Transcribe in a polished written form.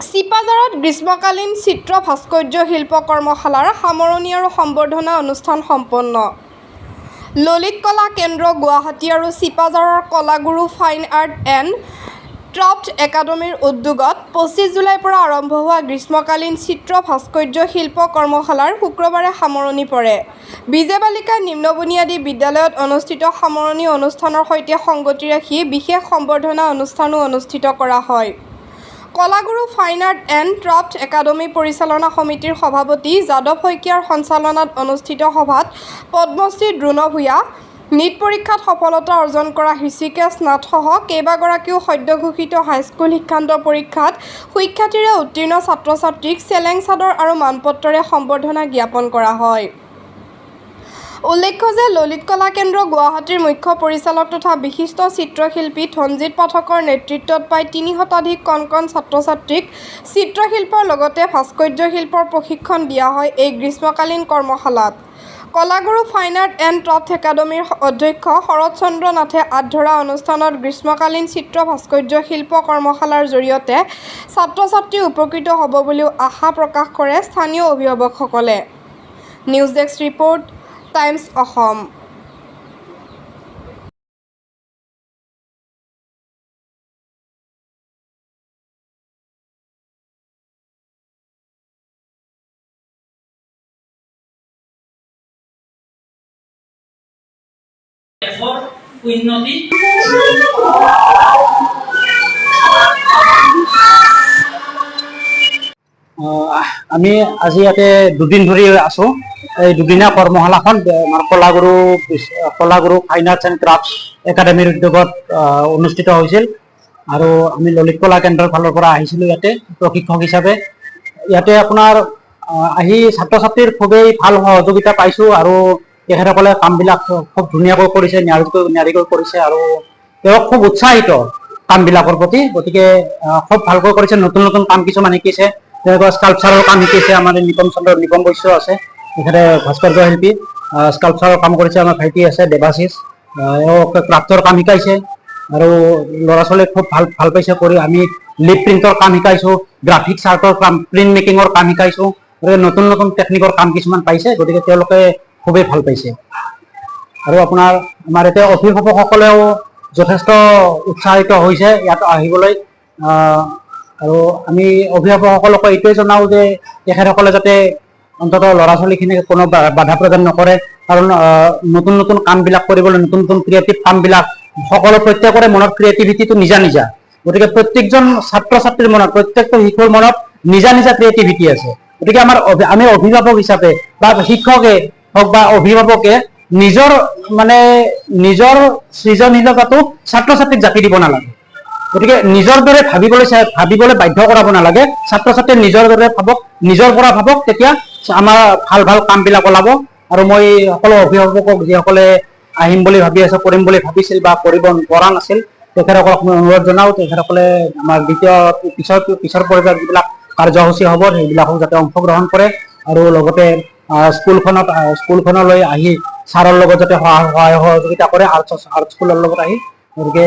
চিপাঝাৰত গ্ৰীষ্মকালীন চিত্ৰ ভাস্কৰ্য শিল্প কৰ্মশালাৰ সামৰণি আৰু সম্বৰ্ধনা অনুষ্ঠান সম্পন্ন। ললিত কলা কেন্দ্ৰ গুৱাহাটী আৰু চিপাঝাৰৰ কলাগুৰু ফাইন আৰ্ট এণ্ড ক্ৰাফ্ট একাডেমীৰ উদ্যোগত 25 জুলাইৰ পৰা আৰম্ভ হোৱা গ্ৰীষ্মকালীন চিত্ৰ ভাস্কৰ্য শিল্প কৰ্মশালাৰ শুক্ৰবাৰে সামৰণি পৰে। বিজে বালিকা নিম্ন বুনিয়াদী বিদ্যালয়ত অনুষ্ঠিত সামৰণি অনুষ্ঠানৰ সৈতে সংগতি ৰাখি বিশেষ সম্বৰ্ধনা অনুষ্ঠানো অনুষ্ঠিত কৰা হয়। Kalaguru fine art and craft academy পৰিচালনা সমিতিৰ সভাপতি যাদৱ শইকীয়াৰ সঞ্চালনাত অনুষ্ঠিত সভাত পদ্মশ্ৰী দ্ৰোণ ভূঞা, নীট পৰীক্ষাত সফলতা অৰ্জন কৰা হৃষিকেশ নাথসহ কেইবাগৰাকীও সদ্যঘোষিত হাইস্কুল শিক্ষান্ত পৰীক্ষাত সুখ্যাতিৰে উত্তীৰ্ণ ছাত্ৰ-ছাত্ৰীক চেলেং চাদৰ আৰু মানপত্ৰৰে সম্বৰ্ধনা জ্ঞাপন কৰা হয়। উল্লেখ্য যে ললিত কলা কেন্দ্ৰ গুৱাহাটীৰ মুখ্য পৰিচালক তথা বিশিষ্ট চিত্ৰশিল্পী ধনজিৎ পাঠকৰ নেতৃত্বত প্ৰায় ৩০ শতাধিক কণ ছাত্ৰ-ছাত্ৰীক চিত্ৰশিল্পৰ লগতে ভাস্কৰ্য শিল্পৰ প্ৰশিক্ষণ দিয়া হয় এই গ্ৰীষ্মকালীন কৰ্মশালাত। কলাগুৰু ফাইন আৰ্ট এণ্ড ক্ৰাফ্ট একাডেমীৰ অধ্যক্ষ শৰৎ চন্দ্ৰ নাথে আঁত ধৰা অনুষ্ঠানত গ্ৰীষ্মকালীন চিত্ৰ ভাস্কৰ্য শিল্প কৰ্মশালাৰ জৰিয়তে ছাত্ৰ-ছাত্ৰী উপকৃত হ'ব বুলিও আশা প্ৰকাশ কৰে স্থানীয় অভিভাৱকসকলে। News desk report, times Assam. উন্নতি আমি আজি ইয়াতে দুদিন ধৰি আছো। এই দুদিনীয়া কৰ্মশালাখন আমাৰ কলাগুৰু ফাইন আৰ্টছ এণ্ড ক্ৰাফ্ট একাডেমীৰ উদ্যোগত অনুষ্ঠিত হৈছিল আৰু আমি ললিত কলা কেন্দ্ৰৰ ফালৰ পৰা আহিছিলোঁ ইয়াতে প্ৰশিক্ষক হিচাপে। ইয়াতে আপোনাৰ আহি ছাত্ৰ-ছাত্ৰীৰ খুবেই ভাল সহযোগিতা পাইছোঁ আৰু তেখেতসকলে কামবিলাক খুব ধুনীয়াকৈ কৰিছে, নিয়াৰিকৈ কৰিছে আৰু তেওঁক খুব উৎসাহিত কামবিলাকৰ প্ৰতি। গতিকে খুব ভালকৈ কৰিছে, নতুন নতুন কাম কিছুমান শিকিছে। তেনেকুৱা স্কাল্পচাৰৰ কাম শিকিছে। আমাৰ নিপন বৈশ্য আছে, তেখেতে ভাস্কৰ্য শিল্পী, স্কাল্পচাৰৰ কাম কৰিছে। আমাৰ ভাইটি আছে দেৱাশিষ, এওঁক ক্ৰাফ্টৰ কাম শিকাইছে আৰু ল'ৰা ছোৱালীয়ে খুব ভাল পাইছে কৰি। আমি লিপ প্ৰিণ্টৰ কাম শিকাইছোঁ, গ্ৰাফিক্স আৰ্টৰ কাম, প্ৰিণ্ট মেকিঙৰ কাম শিকাইছোঁ। গতিকে নতুন নতুন টেকনিকৰ কাম কিছুমান পাইছে, গতিকে তেওঁলোকে খুবেই ভাল পাইছে। আৰু আপোনাৰ আমাৰ এতিয়া অভিভাৱকসকলেও যথেষ্ট উৎসাহিত হৈছে ইয়াত আহিবলৈ। আৰু আমি অভিভাৱকসকলক এইটোৱে জনাওঁ যে তেখেতসকলে যাতে অন্ততঃ ল'ৰা ছোৱালীখিনিক কোনো বাধা প্ৰদান নকৰে, কাৰণ নতুন নতুন কামবিলাক কৰিবলৈ, নতুন নতুন ক্ৰিয়েটিভ কামবিলাক প্ৰত্যেকৰে মনত ক্ৰিয়েটিভিটিটো নিজা নিজা। গতিকে প্ৰত্যেকজন ছাত্ৰ-ছাত্ৰীৰ মনত, প্ৰত্যেকটো শিশুৰ মনত নিজা নিজা ক্ৰিয়েটিভিটি আছে। গতিকে আমি অভিভাৱক হিচাপে বা শিক্ষকে হওক বা অভিভাৱকে নিজৰ সৃজনীলতাটো ছাত্ৰ-ছাত্ৰীক জাপি দিব নালাগে। গতিকে নিজৰ দৰে ভাবিবলৈ বাধ্য কৰাব নালাগে। ছাত্ৰ-ছাত্ৰীয়ে নিজৰ দৰে ভাবক, নিজৰ পৰা ভাবক, তেতিয়া আমাৰ ভাল ভাল কামবিলাক ওলাব। আৰু মই সকলো অভিভাৱকক যিসকলে আহিম বুলি ভাবি আছে, কৰিম বুলি ভাবিছিল বা কৰিব পৰা নাছিল, তেখেতসকলক মই অনুৰোধ জনাওঁ, তেখেতসকলে আমাৰ পিছৰ পৰ্যায়ত যিবিলাক কাৰ্যসূচী হ'ব সেইবিলাকক যাতে অংশগ্ৰহণ কৰে আৰু লগতে স্কুলখনলৈ আহি ছাৰৰ লগত যাতে সহায় সহযোগিতা কৰে, আৰ্ট স্কুলৰ লগত আহি। গতিকে